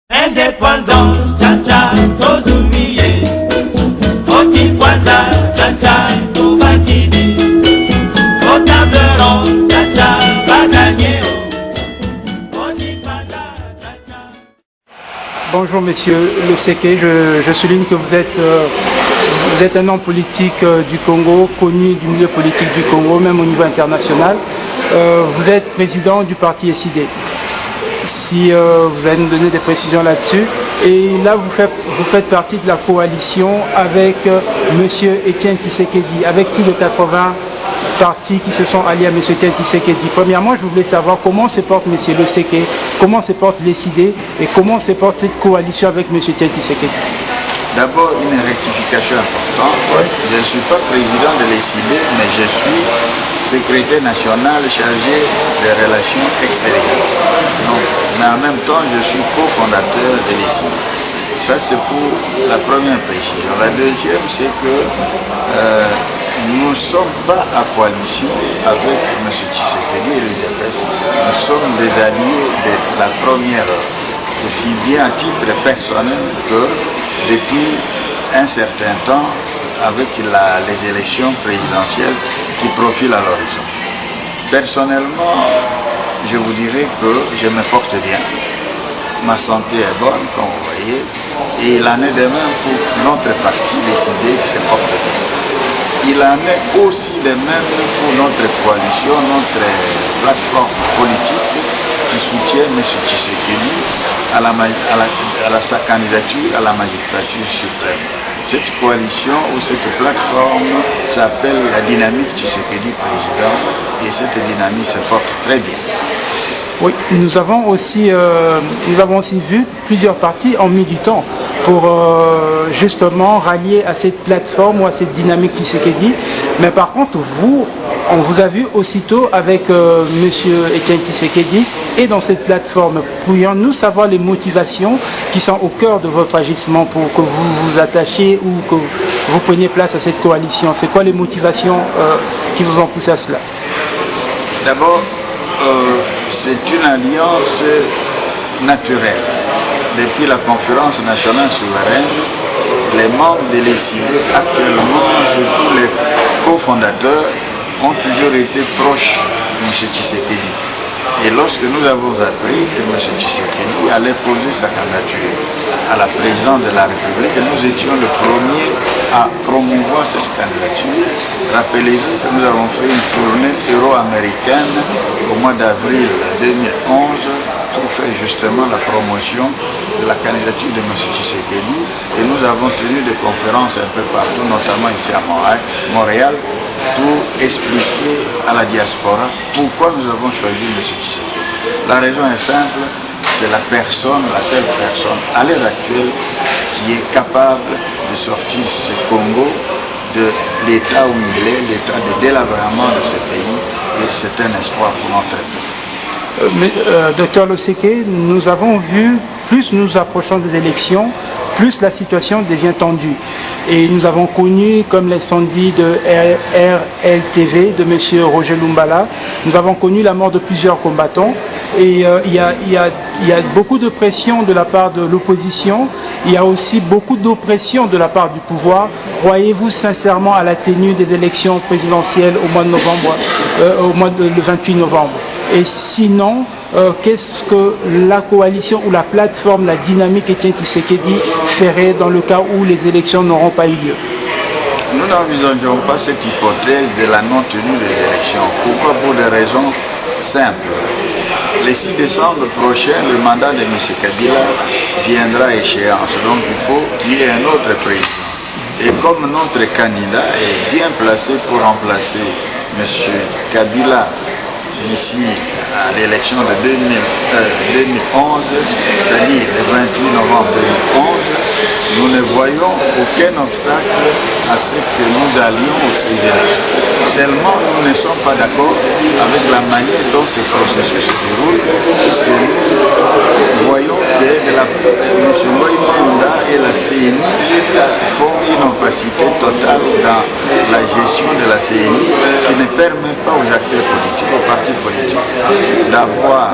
Indépendance, tcha-tcha, tozumiye. Otikwaza, tcha-tcha, tuvakidi. Au table ronde, tcha-tcha, va gagner. Bonjour Monsieur Le Séké, je souligne que vous êtes un homme politique du Congo, connu du milieu politique du Congo, même au niveau international. Vous êtes président du parti SID. Si vous allez nous donner des précisions là-dessus. Et là, vous faites partie de la coalition avec Monsieur Etienne Tshisekedi, avec plus de 80 partis qui se sont alliés à M. Etienne Tshisekedi. Premièrement, je voulais savoir comment se porte M. Le Séké, comment se porte l'SID et comment se porte cette coalition avec M. Etienne Tshisekedi. D'abord, une rectification importante. Je ne suis pas président de l'SID, mais je suis secrétaire national chargé des relations extérieures. Donc, mais en même temps, je suis cofondateur de l'SID. Ça, c'est pour la première précision. La deuxième, c'est que nous ne sommes pas à coalition avec M. Tshisekedi et l'UDPS. Nous sommes des alliés de la première heure, aussi bien à titre personnel que depuis un certain temps avec les élections présidentielles qui profilent à l'horizon. Personnellement, je vous dirais que je me porte bien. Ma santé est bonne, comme vous voyez, et il en est de même pour notre parti décidé qui se porte bien. Il en est aussi de même pour notre coalition, notre plateforme politique qui soutient M. Tshisekedi à sa candidature à la magistrature suprême. Cette coalition ou cette plateforme s'appelle la dynamique Tshisekedi président et cette dynamique se porte très bien. Oui, nous avons aussi vu plusieurs partis ont mis du temps pour justement rallier à cette plateforme ou à cette dynamique Tshisekedi. Mais par contre, on vous a vu aussitôt avec M. Etienne Tshisekedi et dans cette plateforme. Pourrions-nous savoir les motivations qui sont au cœur de votre agissement pour que vous vous attachiez ou que vous preniez place à cette coalition? C'est quoi les motivations qui vous ont poussé à cela? D'abord, c'est une alliance naturelle. Depuis la conférence nationale souveraine, les membres de l'SID actuellement, surtout les cofondateurs, ont toujours été proches de M. Tshisekedi. Et lorsque nous avons appris que M. Tshisekedi allait poser sa candidature à la présidence de la République, et nous étions le premier à promouvoir cette candidature, rappelez-vous que nous avons fait une tournée euro-américaine au mois d'avril 2011 pour faire justement la promotion de la candidature de M. Tshisekedi. Et nous avons tenu des conférences un peu partout, notamment ici à Montréal, pour expliquer à la diaspora pourquoi nous avons choisi M. Tshisekedi. La raison est simple, c'est la seule personne à l'heure actuelle qui est capable de sortir ce Congo de l'état où il est, l'état de délabrement de ce pays, et c'est un espoir pour notre pays. Docteur Le Séké, nous avons vu, plus nous approchons des élections, plus la situation devient tendue. Et nous avons connu, comme l'incendie de RLTV de M. Roger Lumbala, nous avons connu la mort de plusieurs combattants. Et il y a beaucoup de pression de la part de l'opposition, il y a aussi beaucoup d'oppression de la part du pouvoir. Croyez-vous sincèrement à la tenue des élections présidentielles au mois de novembre, le 28 novembre? Et sinon, qu'est-ce que la coalition ou la plateforme, la dynamique Etienne Tshisekedi ferait dans le cas où les élections n'auront pas eu lieu? Nous n'envisageons pas cette hypothèse de la non-tenue des élections. Pourquoi? Pour des raisons simples. Le 6 décembre prochain, le mandat de M. Kabila viendra à échéance. Donc il faut qu'il y ait un autre président. Et comme notre candidat est bien placé pour remplacer M. Kabila d'ici à l'élection de 2011, c'est-à-dire le 28 novembre 2011, nous ne voyons aucun obstacle à ce que nous allions aux ces élections. Seulement, nous ne sommes pas d'accord avec la manière dont ce processus se déroule, puisque nous voyons que M. Ngoï-Manda et la CENI font une opacité totale dans la gestion de la CENI qui ne permet pas aux acteurs politiques, aux partis politiques, d'avoir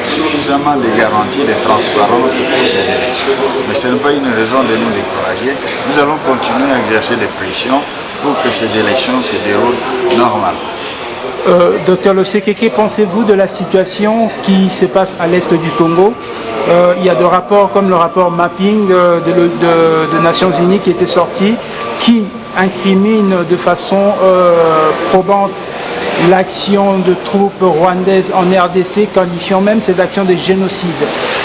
suffisamment de garanties de transparence pour ces élections. Mais ce n'est pas une raison de nous décourager. Nous allons continuer à exercer des pressions pour que ces élections se déroulent normalement. Docteur Losekeke, que pensez-vous de la situation qui se passe à l'est du Congo? Il y a des rapports comme le rapport Mapping de Nations Unies qui était sorti, qui incrimine de façon probante l'action de troupes rwandaises en RDC, qualifiant même cette action de génocide.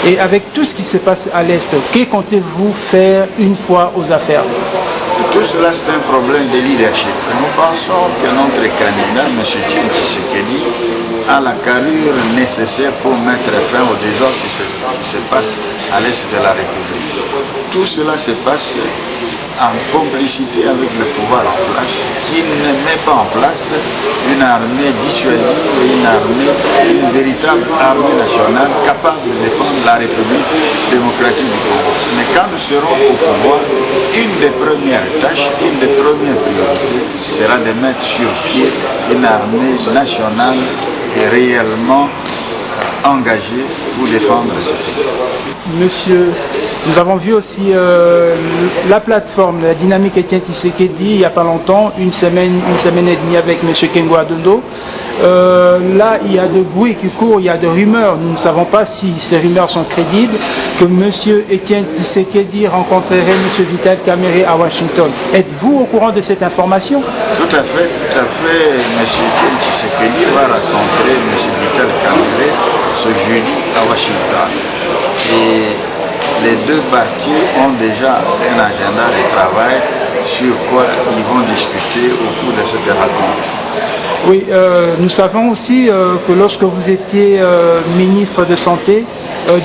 Et avec tout ce qui se passe à l'est, que comptez-vous faire une fois aux affaires? Tout cela, c'est un problème de leadership. Nous pensons que notre candidat, M. Tshisekedi, a la carrure nécessaire pour mettre fin au désordre qui se passe à l'est de la République. Tout cela se passe en complicité avec le pouvoir en place, qui ne met pas en place une armée dissuasive, une véritable armée nationale capable de défendre la République démocratique du Congo. Mais quand nous serons au pouvoir, une des premières tâches, une des premières priorités sera de mettre sur pied une armée nationale et réellement engagée pour défendre ce pays. Monsieur, nous avons vu aussi la plateforme, la dynamique Etienne Tshisekedi, il n'y a pas longtemps, une semaine et demie avec M. Kengo Adondo. Là, il y a de bruits qui courent, il y a de rumeurs. Nous ne savons pas si ces rumeurs sont crédibles, que M. Etienne Tshisekedi rencontrerait M. Vital Kamerhe à Washington. Êtes-vous au courant de cette information? Tout à fait. M. Etienne Tshisekedi va rencontrer M. Vital Kamerhe ce jeudi à Washington. Et les deux parties ont déjà un agenda de travail sur quoi ils vont discuter au cours de cette rencontre. Oui, nous savons aussi que lorsque vous étiez ministre de Santé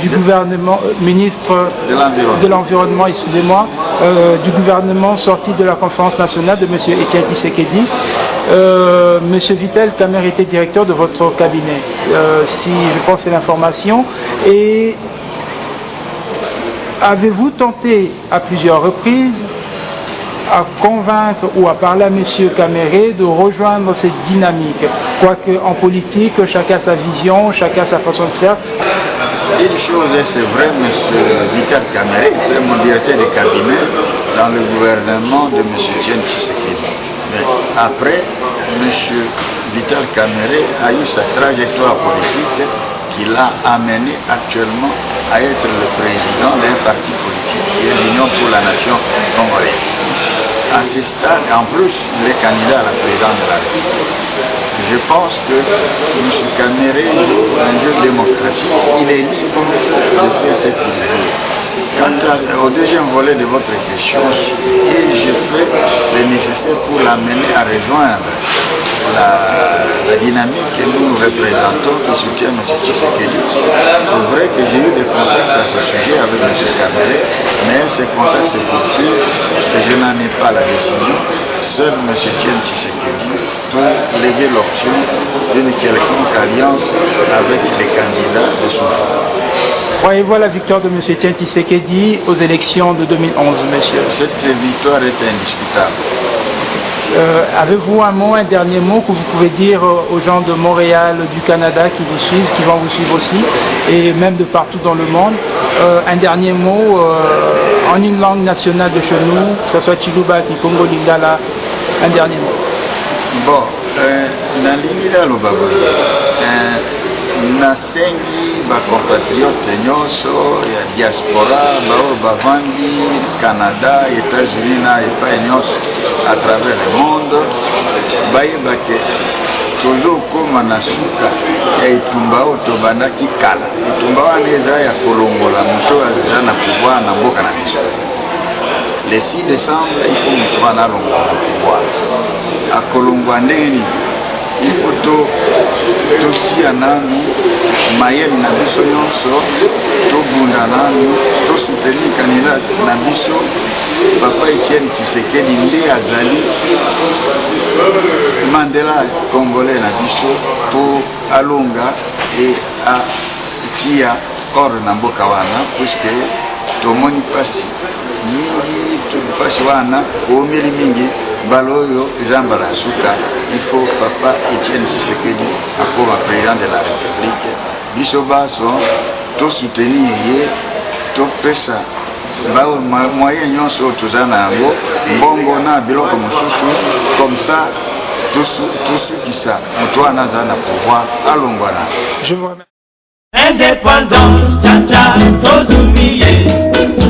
du gouvernement, ministre de l'Environnement, excusez-moi, du gouvernement sorti de la conférence nationale de M. Etienne Tshisekedi, M. Vital Kamerhe était directeur de votre cabinet, si je pense c'est l'information. Et avez-vous tenté à plusieurs reprises à convaincre ou à parler à M. Kamerhe de rejoindre cette dynamique? Quoique en politique, chacun a sa vision, chacun a sa façon de faire. Une chose est, c'est vrai, M. Vital Kamerhe était mon directeur de cabinet dans le gouvernement de M. Etienne Tshisekedi. Mais après, M. Vital Kamerhe a eu sa trajectoire politique qui l'a amené actuellement à être le président d'un parti politique qui est l'Union pour la Nation congolaise. À ce stade, en plus, il est candidat à la présidence de la République. Je pense que M. Kamerhe joue un jeu démocratique. Il est libre de faire ce qu'il veut. Quant au deuxième volet de votre question, j'ai fait le nécessaire pour l'amener à rejoindre la dynamique que nous représentons qui soutient M. Tshisekedi. C'est vrai que j'ai eu des contacts à ce sujet avec M. Kamerhe, mais ces contacts se poursuivent parce que je n'en ai pas la décision. Seul M. Etienne Tshisekedi peut léguer l'option d'une quelconque alliance avec les candidats de son choix. Croyez-vous à la victoire de M. Etienne Tshisekedi aux élections de 2011, monsieur? Cette victoire est indiscutable. Avez-vous un dernier mot que vous pouvez dire aux gens de Montréal, du Canada qui vous suivent, qui vont vous suivre aussi, et même de partout dans le monde? Un dernier mot en une langue nationale de chez nous, que ce soit Chiluba, Kikongo, Lingala, un dernier mot. Bon, dans Lingala, nasengi bacompatriote nyonso ya diaspora bao bavandi Canada, États-Unis na epai nyonso à travers le monde bayeba ke tozokoma na suka ya etumba oyo tobandaki kala. Etumba wana eza ya kolongola moto aza na pouvoir na mboka na biso. Le 6 décembre il faut moto wana alongola pouvoir akolongwa ndenge nini. Il faut totia nanu mayele na biso nyonso tobunda nanu tosoutenir candidat na biso Papa Etienne Tshisekedi nde azali Mandela congolais na biso po alonga et atia ordre na mboka wana puisque tomoni pasi mingi pasi wana omeli mingi baloyo ezambala suka. Il faut Papa Etienne Tshisekedi akoma président de la République biso baso to soutenir ye to pesa ba moyen nyonso tozana yango bongo na biloko mosusu comme ça tout qui ça moto anaza na pouvoir alongwana. Je vous remercie. Indépendance, tcha tcha, tozoumiye.